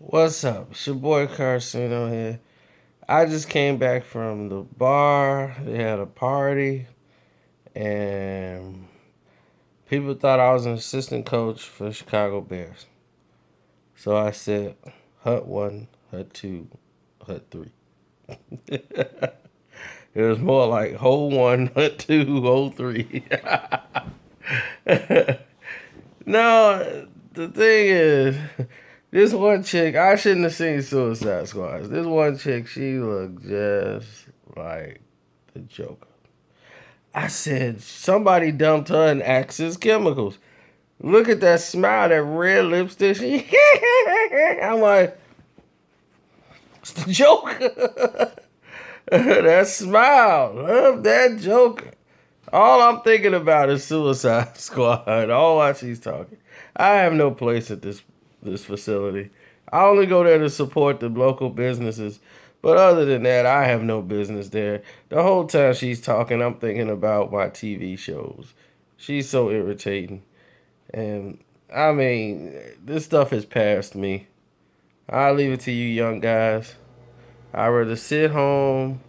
What's up? It's your boy Karceno here. I just came back from the bar. They had a party, and people thought I was an assistant coach for the Chicago Bears. So I said, Hut 1, Hut 2, Hut 3. It was more like Hole 1, Hut 2, Hole 3. No, the thing is, this one chick, I shouldn't have seen Suicide Squad. This one chick, she looked just like the Joker. I said, somebody dumped her in Axis Chemicals. Look at that smile, that red lipstick. I'm like, it's the Joker. That smile, love that Joker. All I'm thinking about is Suicide Squad. All while she's talking. I have no place at this facility. I only go there to support the local businesses. But other than that, I have no business there. The whole time she's talking, I'm thinking about my TV shows. She's so irritating. And, I mean, this stuff has passed me. I'll leave it to you young guys. I'd rather sit home,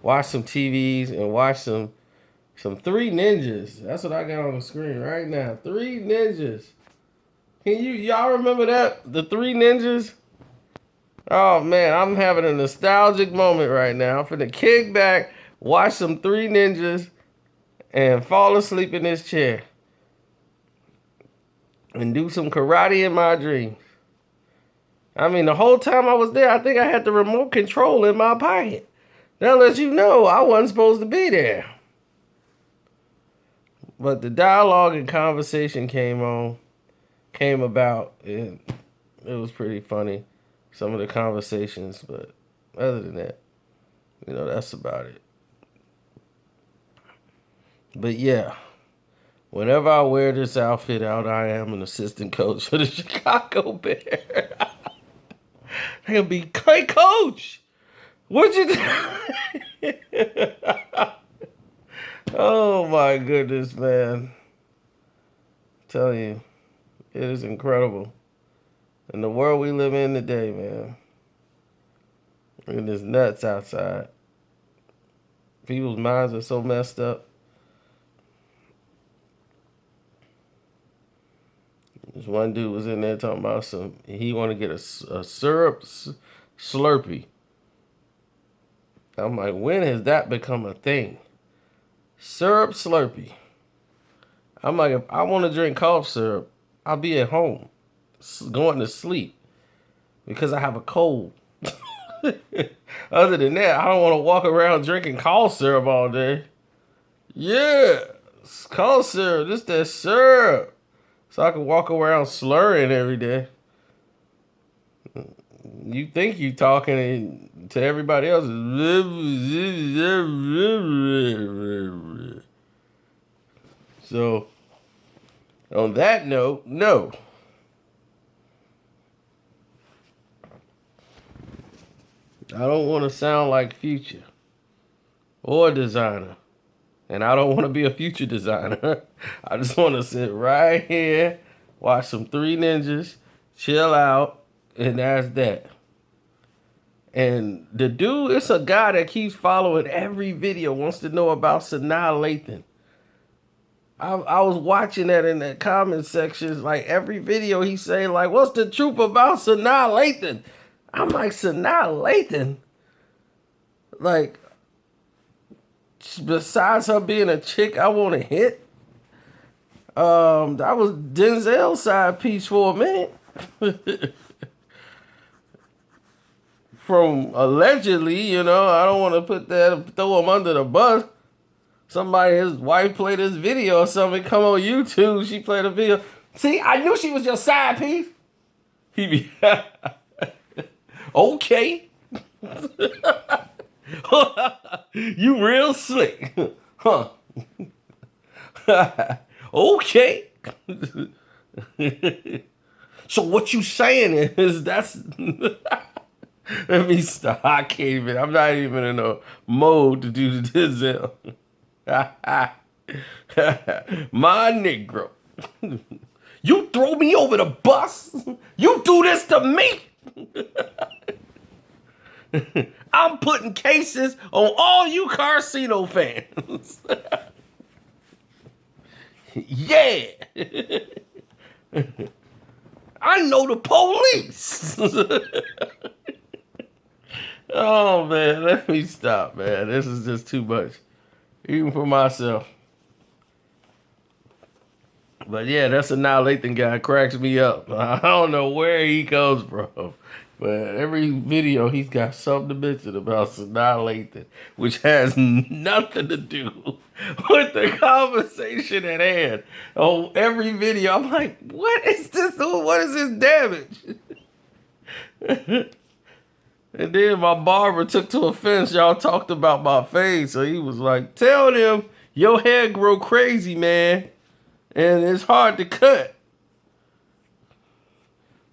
watch some TVs, and watch some Three Ninjas. That's what I got on the screen right now. Three Ninjas. Y'all remember that? The Three Ninjas? Oh man, I'm having a nostalgic moment right now. I'm finna kick back, watch some Three Ninjas, and fall asleep in this chair. And do some karate in my dreams. I mean, the whole time I was there, I think I had the remote control in my pocket. That lets you know I wasn't supposed to be there. But the dialogue and conversation came about, and it was pretty funny. Some of the conversations, but other than that, that's about it. But yeah, whenever I wear this outfit out, I am an assistant coach for the Chicago Bears. They're gonna be, hey coach, what you do? Oh my goodness, man. I tell you, it is incredible. In the world we live in today, man. It is nuts outside. People's minds are so messed up. This one dude was in there talking about he want to get a syrup Slurpee. I'm like, when has that become a thing? Syrup Slurpee. I'm like, if I want to drink cough syrup, I'll be at home, going to sleep, because I have a cold. Other than that, I don't want to walk around drinking cough syrup all day. Yeah, it's cough syrup. This that syrup. So I can walk around slurring every day. You think you talking to everybody else. So, on that note, no. I don't want to sound like Future or Designer. And I don't want to be a future designer. I just want to sit right here, watch some Three Ninjas, chill out, and that's that. And the dude, it's a guy that keeps following every video, wants to know about Sanaa Lathan. I was watching that in the comment sections, like every video he say, like, what's the truth about Sanaa Lathan? I'm like, Sanaa Lathan? Like, besides her being a chick I want to hit, that was Denzel's side piece for a minute. From allegedly, I don't want to throw him under the bus. His wife played this video or something, come on YouTube, she played a video. See, I knew she was your side piece. He be, okay. You real slick. Huh. Okay. So what you saying is that's... Let me stop. I can't even. I'm not even in a mode to do the Denzel. My Negro. You throw me over the bus? You do this to me? I'm putting cases on all you Karceno fans. Yeah. I know the police. Oh, man, let me stop, man. This is just too much. Even for myself. But yeah, that's a Now Lathan guy. Cracks me up. I don't know where he comes from. But every video, he's got something to mention about Sanaa Lathan, which has nothing to do with the conversation at hand. On every video, I'm like, what is this? What is this damage? And then my barber took to offense. Y'all talked about my face. So he was like, tell them your hair grow crazy, man. And it's hard to cut.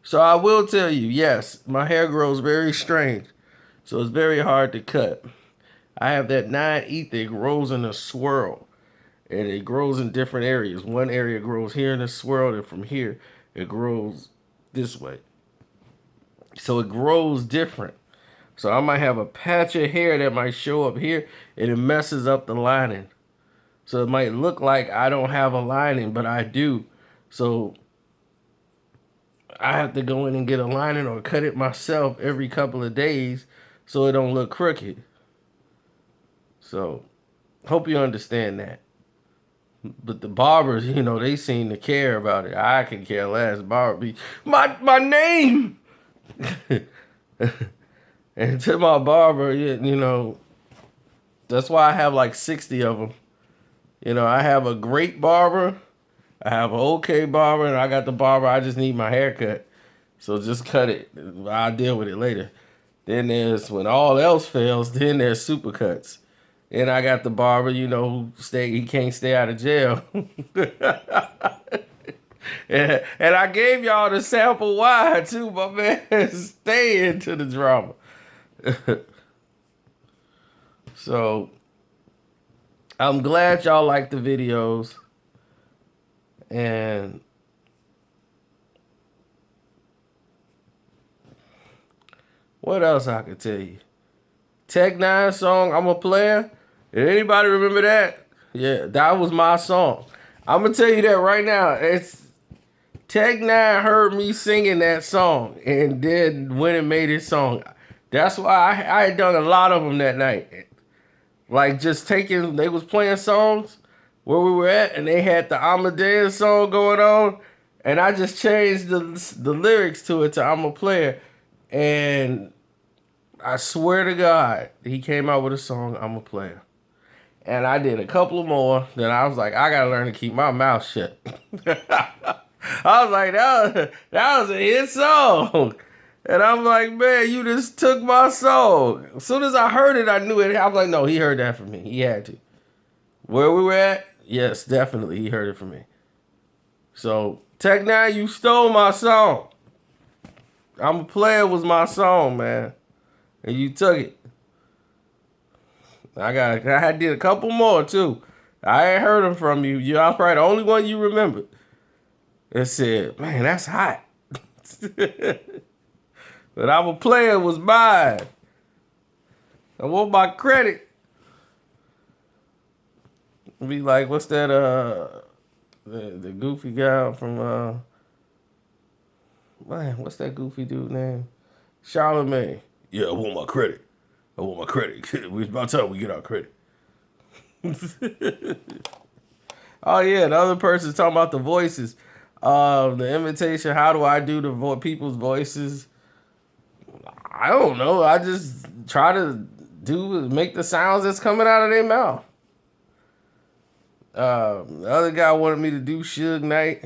So I will tell you, yes, my hair grows very strange. So it's very hard to cut. I have that 9 that grows in a swirl. And it grows in different areas. One area grows here in a swirl, and from here, it grows this way. So it grows different. So I might have a patch of hair that might show up here, and it messes up the lining. So it might look like I don't have a lining, but I do. So I have to go in and get a lining or cut it myself every couple of days so it don't look crooked. So hope you understand that. But the barbers, they seem to care about it. I can care less. Barber be my name. And to my barber, that's why I have like 60 of them. I have a great barber, I have an okay barber, and I got the barber, I just need my hair cut. So just cut it. I'll deal with it later. Then there's, when all else fails, then there's supercuts. And I got the barber, he can't stay out of jail. and I gave y'all the sample why, too, my man. Stay into the drama. So I'm glad y'all like the videos, and what else I could tell you? Tech Nine song, I'm a Player. Did anybody remember that? Yeah, that was my song. I'm gonna tell you that right now. It's Tech Nine heard me singing that song and then went and made his song. That's why I had done a lot of them that night. Like just they was playing songs where we were at, and they had the Amadeus song going on, and I just changed the lyrics to it to I'm a Player. And I swear to God, he came out with a song, I'm a Player. And I did a couple more, then I was like, I gotta learn to keep my mouth shut. I was like, that was a hit song. And I'm like, man, you just took my song. As soon as I heard it, I knew it. I was like, no, he heard that from me. He had to. Where we were at, yes, definitely, he heard it from me. So, Tech Nine, you stole my song. I'm a Player was my song, man. And you took it. I did a couple more, too. I ain't heard them from you. Y'all probably the only one you remembered. It said, man, that's hot. But I'm a Player was mine. I want my credit. Be like, what's that, the goofy guy from, man, what's that goofy dude name? Charlamagne. Yeah, I want my credit. I want my credit. It's about time we get our credit. Oh, yeah, the other person's talking about the voices. The imitation, how do I do the people's voices? I don't know. I just try to make the sounds that's coming out of their mouth. The other guy wanted me to do Suge Knight.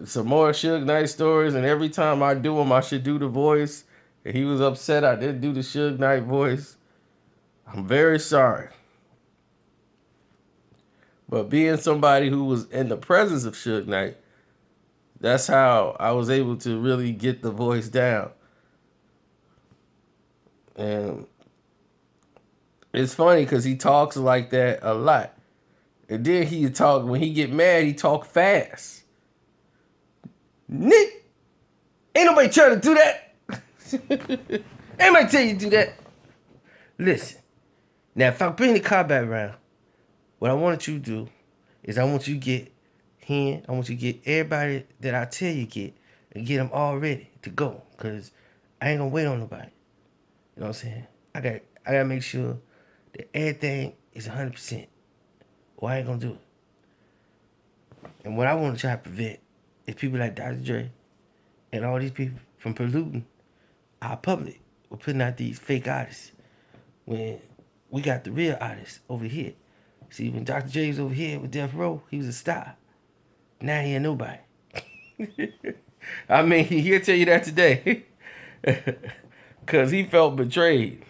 Some more Suge Knight stories, and every time I do them, I should do the voice. And he was upset I didn't do the Suge Knight voice. I'm very sorry. But being somebody who was in the presence of Suge Knight, that's how I was able to really get the voice down. And it's funny because he talks like that a lot. And then when he get mad, he talk fast. Nick, ain't nobody trying to do that. Anybody tell you to do that? Listen. Now, if I bring the car back around, what I want you to do is I want you to get him. I want you to get everybody that I tell you get and get them all ready to go. Because I ain't going to wait on nobody. You know what I'm saying? I got to make sure that everything is 100%. Or I ain't going to do it. And what I want to try to prevent is people like Dr. Dre and all these people from polluting our public with putting out these fake artists when we got the real artists over here. See, when Dr. J was over here with Death Row, he was a star. Now he ain't nobody. I mean, he'll tell you that today. Because he felt betrayed.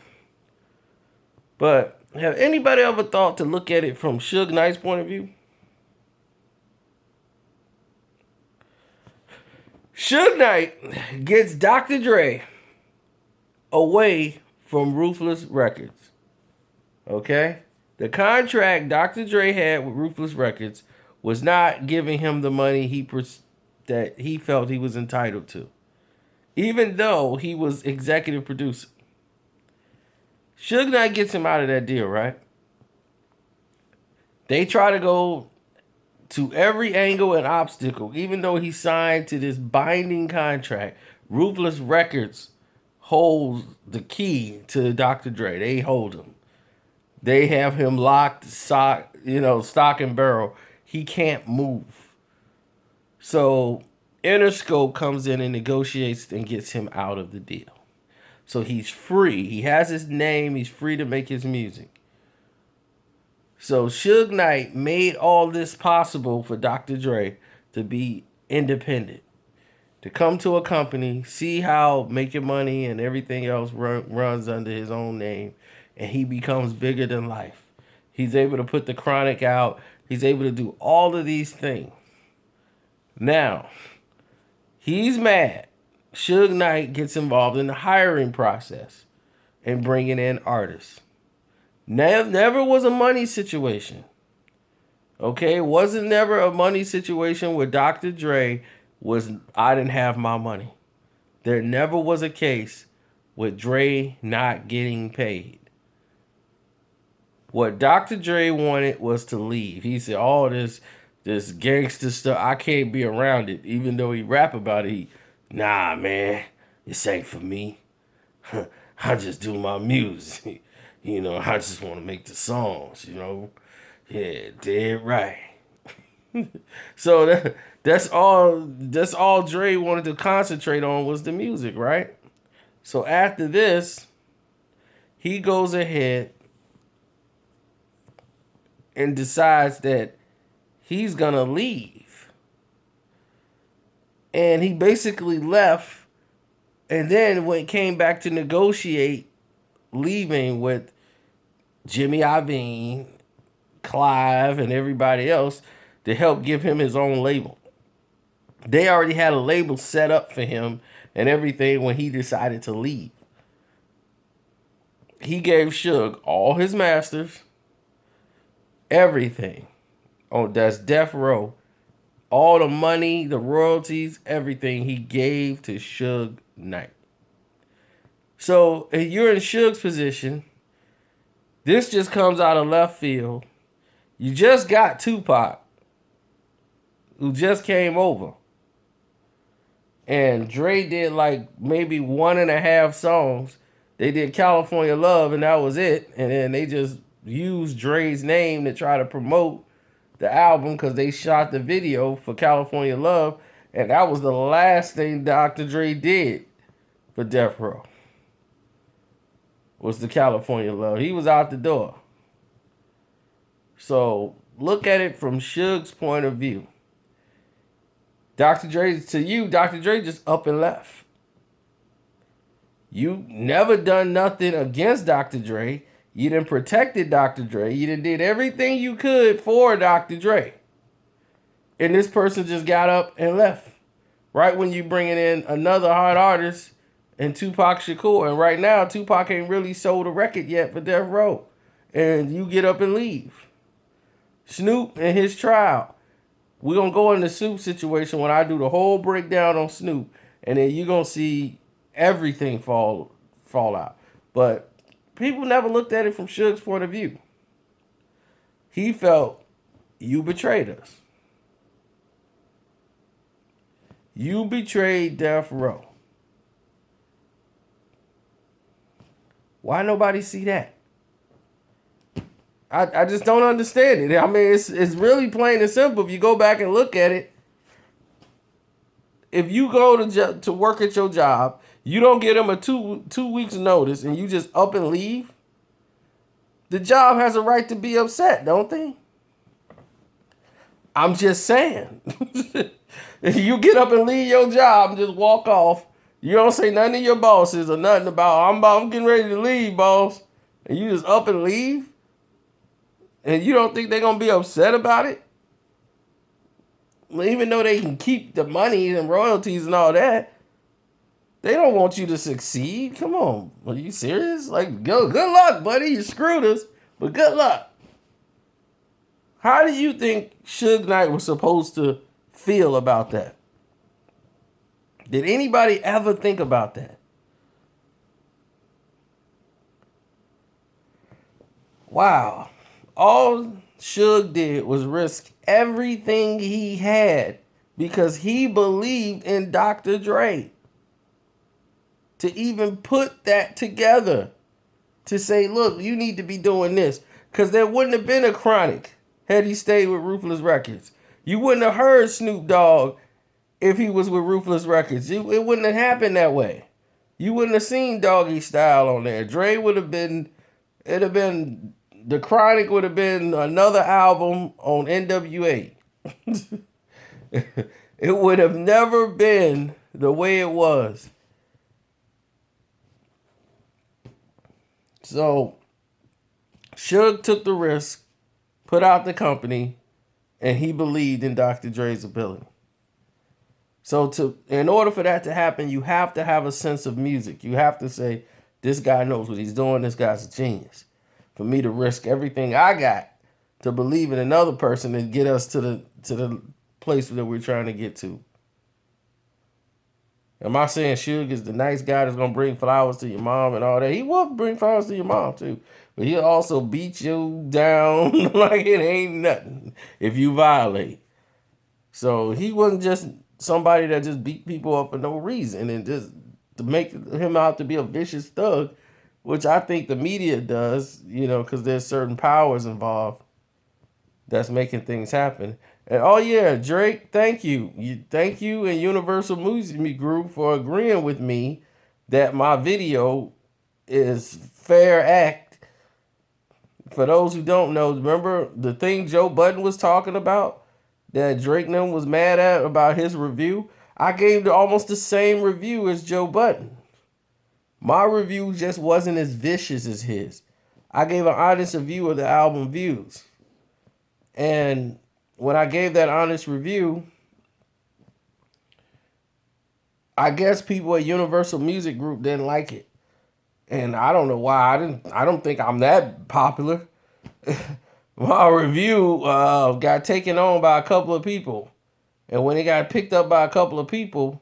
But have anybody ever thought to look at it from Suge Knight's point of view? Suge Knight gets Dr. Dre away from Ruthless Records. Okay? The contract Dr. Dre had with Ruthless Records was not giving him the money that he felt he was entitled to, even though he was executive producer. Suge Knight gets him out of that deal, right? They try to go to every angle and obstacle, even though he signed to this binding contract. Ruthless Records holds the key to Dr. Dre. They hold him. They have him locked, stock and barrel. He can't move. So Interscope comes in and negotiates and gets him out of the deal. So he's free. He has his name. He's free to make his music. So Suge Knight made all this possible for Dr. Dre to be independent, to come to a company, see how making money and everything else runs under his own name, and he becomes bigger than life. He's able to put the Chronic out. He's able to do all of these things. Now, he's mad. Suge Knight gets involved in the hiring process and bringing in artists. Never was a money situation. Okay? Wasn't never a money situation where Dr. Dre was, I didn't have my money. There never was a case with Dre not getting paid. What Dr. Dre wanted was to leave. He said, all this gangster stuff, I can't be around it. Even though he rap about it, nah, man, this ain't for me. I just do my music. I just want to make the songs, Yeah, dead right. So that's all Dre wanted to concentrate on was the music, right? So after this, he goes ahead and decides that he's gonna leave. And he basically left, and then came back to negotiate leaving with Jimmy Iovine, Clive, and everybody else to help give him his own label. They already had a label set up for him and everything when he decided to leave. He gave Suge all his masters, everything. Oh, that's Death Row. All the money, the royalties, everything he gave to Suge Knight. So if you're in Suge's position, this just comes out of left field. You just got Tupac, who just came over. And Dre did like maybe 1.5 songs. They did California Love, and that was it. And then they just used Dre's name to try to promote the album because they shot the video for California Love. And that was the last thing Dr. Dre did for Death Row. Was the California Love. He was out the door. So look at it from Suge's point of view. Dr. Dre just up and left. You never done nothing against Dr. Dre. You done protected Dr. Dre. You done did everything you could for Dr. Dre. And this person just got up and left. Right when you bringing in another hard artist and Tupac Shakur. And right now, Tupac ain't really sold a record yet for Death Row. And you get up and leave. Snoop and his trial. We're going to go in the Snoop situation when I do the whole breakdown on Snoop. And then you're going to see everything fall fallout. But people never looked at it from Suge's point of view. He felt, you betrayed us. You betrayed Death Row. Why nobody see that? I just don't understand it. I mean, it's really plain and simple. If you go back and look at it, if you go to work at your job, you don't get them a two weeks notice, and you just up and leave, the job has a right to be upset, don't they? I'm just saying. If you get up and leave your job and just walk off, you don't say nothing to your bosses or nothing about, I'm getting ready to leave, boss, and you just up and leave, and you don't think they're going to be upset about it? Well, even though they can keep the money and royalties and all that, they don't want you to succeed. Come on. Are you serious? Like, good luck, buddy. You screwed us, but good luck. How do you think Suge Knight was supposed to feel about that? Did anybody ever think about that? Wow. All Suge did was risk everything he had because he believed in Dr. Dre. To even put that together. To say, look, you need to be doing this. Because there wouldn't have been a Chronic had he stayed with Ruthless Records. You wouldn't have heard Snoop Dogg if he was with Ruthless Records. It wouldn't have happened that way. You wouldn't have seen Doggy Style on there. Dre would have been, the Chronic would have been another album on NWA. It would have never been the way it was. So, Suge took the risk, put out the company, and he believed in Dr. Dre's ability. So in order for that to happen, you have to have a sense of music. You have to say, this guy knows what he's doing. This guy's a genius. For me to risk everything I got to believe in another person and get us to the place that we're trying to get to. Am I saying Suge is the nice guy that's going to bring flowers to your mom and all that? He will bring flowers to your mom too. But he'll also beat you down like it ain't nothing if you violate. So he wasn't just somebody that just beat people up for no reason and just to make him out to be a vicious thug, which I think the media does, because there's certain powers involved that's making things happen. And oh yeah, Drake, thank you. Thank you and Universal Music Group for agreeing with me that my video is fair act. For those who don't know, remember the thing Joe Budden was talking about that Drake and them was mad at about his review? I gave almost the same review as Joe Budden. My review just wasn't as vicious as his. I gave an honest review of the album Views. And when I gave that honest review, I guess people at Universal Music Group didn't like it. And I don't know why. I don't think I'm that popular. My review got taken on by a couple of people. And when it got picked up by a couple of people,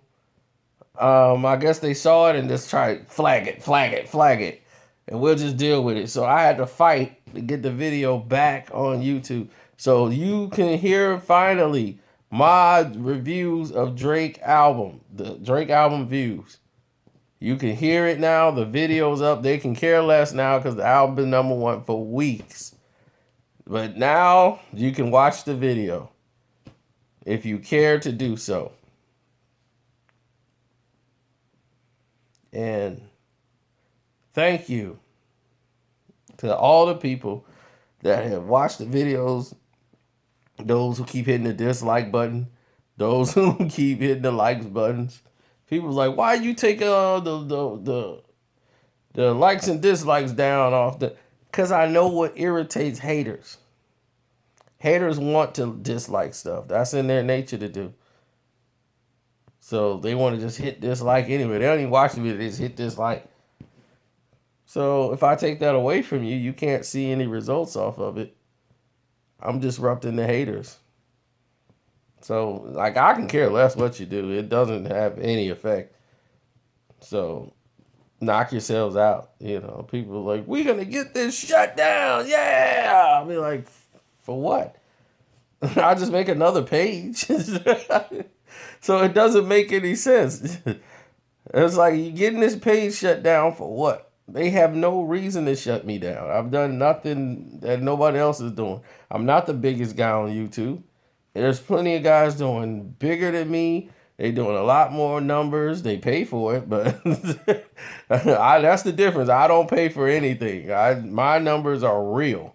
I guess they saw it and just tried flag it. And we'll just deal with it. So I had to fight to get the video back on YouTube. So you can hear finally my reviews of Drake album, the Drake album Views. You can hear it now. The video's up. They can care less now because the album been #1 for weeks. But now you can watch the video if you care to do so. And thank you to all the people that have watched the videos, those who keep hitting the dislike button, those who keep hitting the likes buttons. People's like, why you take the likes and dislikes down off the... Because I know what irritates haters. Haters want to dislike stuff. That's in their nature to do. So they want to just hit dislike anyway. They don't even watch the video, they just hit dislike. So if I take that away from you, you can't see any results off of it. I'm disrupting the haters. So, I can care less what you do. It doesn't have any effect. So, knock yourselves out. You know, people are like, we're gonna get this shut down. Yeah. I'll be like, for what? I'll just make another page. So it doesn't make any sense. It's like, you getting this page shut down for what? They have no reason to shut me down. I've done nothing that nobody else is doing. I'm not the biggest guy on YouTube. There's plenty of guys doing bigger than me. They doing a lot more numbers. They pay for it, but that's the difference. I don't pay for anything. My numbers are real.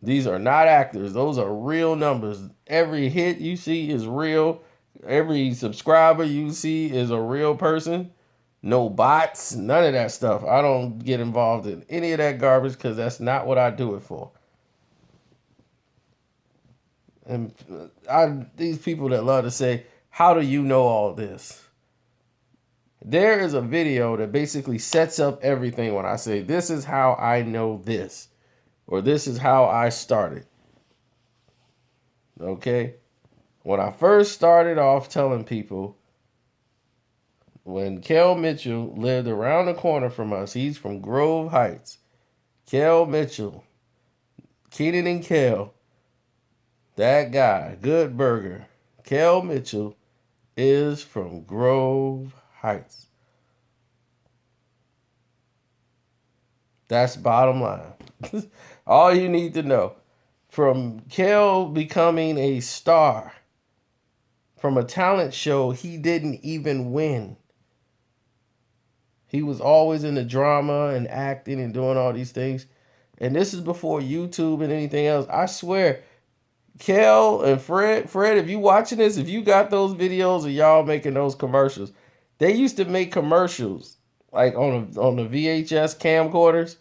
These are not actors. Those are real numbers. Every hit you see is real. Every subscriber you see is a real person. No bots, none of that stuff. I don't get involved in any of that garbage because that's not what I do it for. And these people that love to say, how do you know all this? There is a video that basically sets up everything when I say, this is how I know this, or this is how I started. Okay? When I first started off telling people, when Kel Mitchell lived around the corner from us, he's from Grove Heights. Kel Mitchell, Keenan and Kel, that guy, Good Burger, Kel Mitchell is from Grove Heights. That's bottom line. All you need to know. From Kel becoming a star, from a talent show he didn't even win. He was always in the drama and acting and doing all these things. And this is before YouTube and anything else. I swear, Kel and Fred, if you watching this, if you got those videos of y'all making those commercials, they used to make commercials like on the VHS camcorders.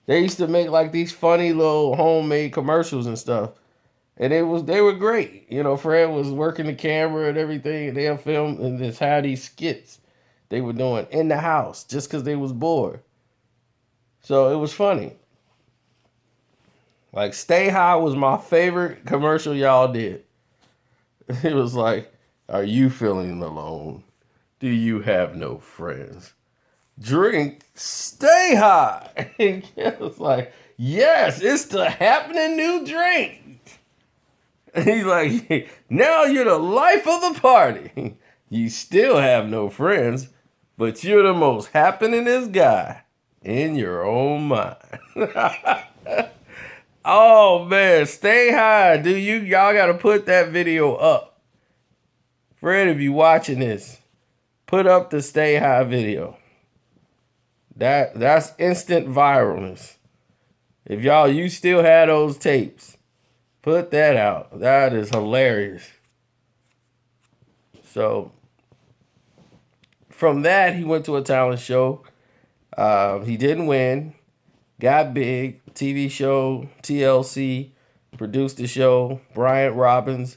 They used to make like these funny little homemade commercials and stuff. And they were great. You know, Fred was working the camera and everything, and they'll film and just had these skits they were doing in the house just because they was bored. So it was funny. Like, Stay High was my favorite commercial y'all did. It was like, are you feeling alone? Do you have no friends? Drink Stay High. And it was like, yes, it's the happening new drink. And he's like, now you're the life of the party. You still have no friends, but you're the most happeningest guy in your own mind. Oh man, Stay High, dude. Y'all gotta put that video up. Fred, if you watching this, put up the Stay High video. That's instant viralness. If you still had those tapes, put that out. That is hilarious. So from that, he went to a talent show. He didn't win. Got big. TV show, TLC, produced the show. Bryant Robbins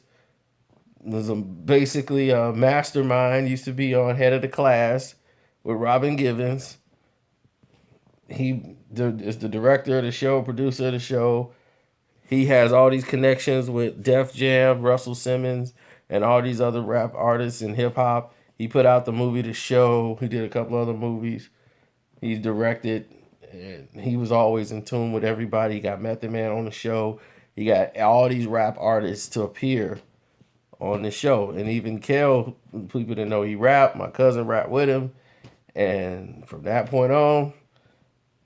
was basically a mastermind. Used to be on Head of the Class with Robin Givens. He is the director of the show, producer of the show. He has all these connections with Def Jam, Russell Simmons, and all these other rap artists and hip hop. He put out the movie The Show. He did a couple other movies. He's directed. And he was always in tune with everybody. He got Method Man on the show. He got all these rap artists to appear on the show. And even Kel, people didn't know he rapped. My cousin rapped with him. And from that point on,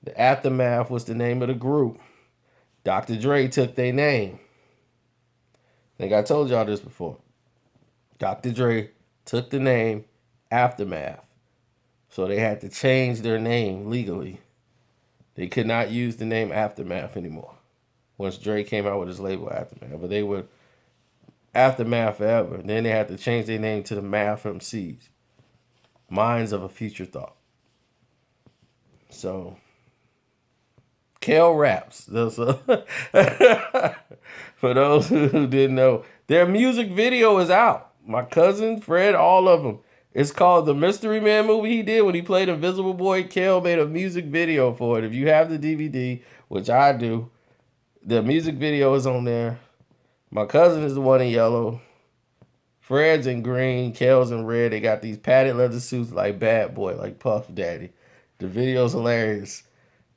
the Aftermath was the name of the group. Dr. Dre took their name. I think I told y'all this before. Dr. Dre took the name Aftermath. So they had to change their name legally. They could not use the name Aftermath anymore once Dre came out with his label Aftermath. But they were Aftermath forever. And then they had to change their name to the Math MCs. Minds of a Future Thought. So, Kel raps. For those who didn't know, their music video is out. My cousin, Fred, all of them. It's called the Mystery Man movie he did when he played Invisible Boy. Kel made a music video for it. If you have the DVD, which I do, the music video is on there. My cousin is the one in yellow. Fred's in green, Kel's in red. They got these padded leather suits like Bad Boy, like Puff Daddy. The video's hilarious.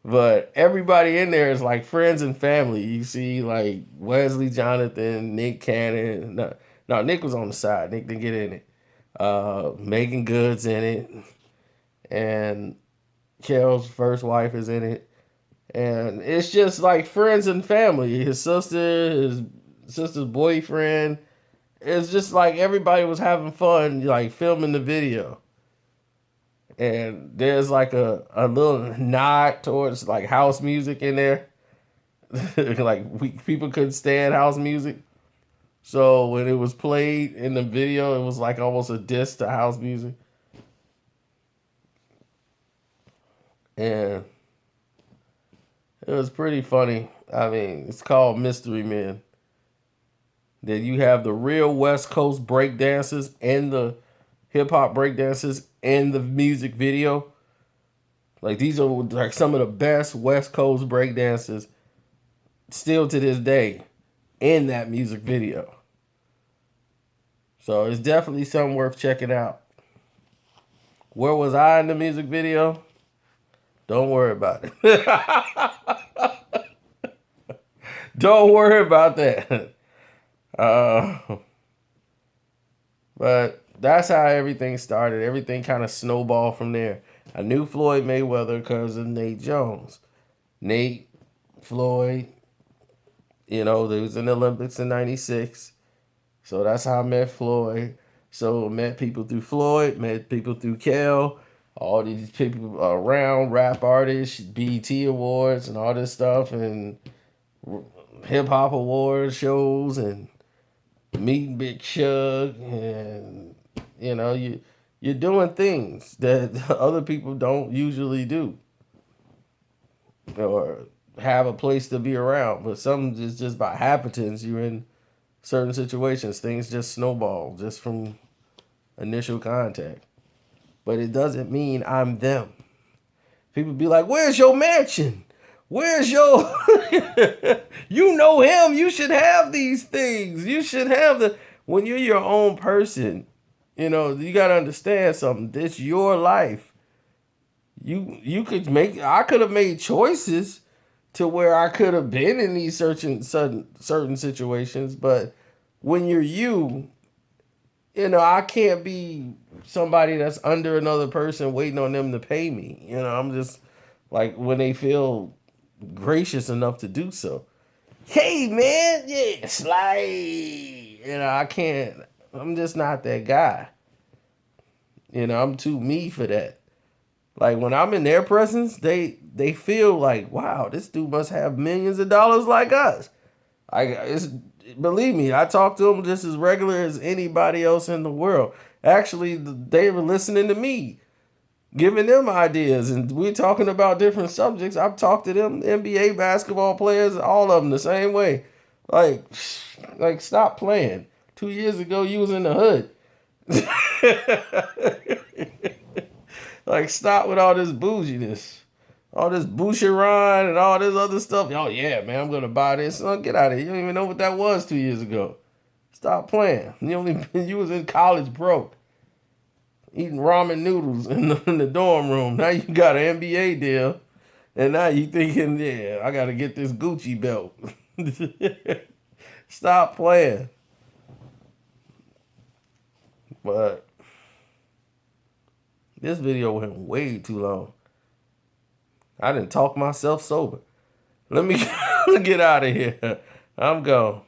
But everybody in there is like friends and family. You see like Wesley Jonathan, Nick Cannon. No, Nick was on the side. Nick didn't get in it. Megan Good's in it. And Kel's first wife is in it. And it's just like friends and family. His sister's boyfriend. It's just like everybody was having fun, like filming the video. And there's like a little nod towards like house music in there. People couldn't stand house music. So when it was played in the video, it was like almost a diss to house music. And it was pretty funny. I mean, it's called Mystery Men. Then you have the real West Coast breakdancers and the hip hop breakdancers in the music video. Like these are like some of the best West Coast breakdancers still to this day in that music video. So it's definitely something worth checking out. Where was I in the music video? Don't worry about it. Don't worry about that. But that's how everything started. Everything kind of snowballed from there. I knew Floyd Mayweather because of Nate Jones. Nate, Floyd, they was in the Olympics in 96. So that's how I met Floyd. So met people through Floyd, met people through Kel, all these people around, rap artists, BET Awards and all this stuff, and hip hop awards shows, and meeting Big Shug, and you're doing things that other people don't usually do or have a place to be around. But some is just by happenstance. You're in certain situations. Things just snowball just from initial contact. But it doesn't mean I'm them. People be like, where's your mansion? Where's your... You know him. You should have these things. You should have the... When you're your own person, you got to understand something. It's your life. You could make... I could have made choices to where I could have been in these certain situations. But when you're you, I can't be somebody that's under another person waiting on them to pay me. I'm just like when they feel gracious enough to do so. Hey man, yeah, slide. I can't. I'm just not that guy. I'm too me for that. Like when I'm in their presence, they feel like, wow, this dude must have millions of dollars like us. Believe me, I talk to them just as regular as anybody else in the world. Actually, they were listening to me, giving them ideas, and we're talking about different subjects. I've talked to them NBA basketball players, all of them the same way. Like stop playing. 2 years ago, you was in the hood. Like, stop with all this bouginess. All this Boucheron and all this other stuff. Oh, yeah, man, I'm going to buy this. Oh, get out of here. You don't even know what that was 2 years ago. Stop playing. You was in college broke. Eating ramen noodles in the dorm room. Now you got an NBA deal. And now you thinking, yeah, I got to get this Gucci belt. Stop playing. But this video went way too long. I didn't talk myself sober. Let me get out of here. I'm gone.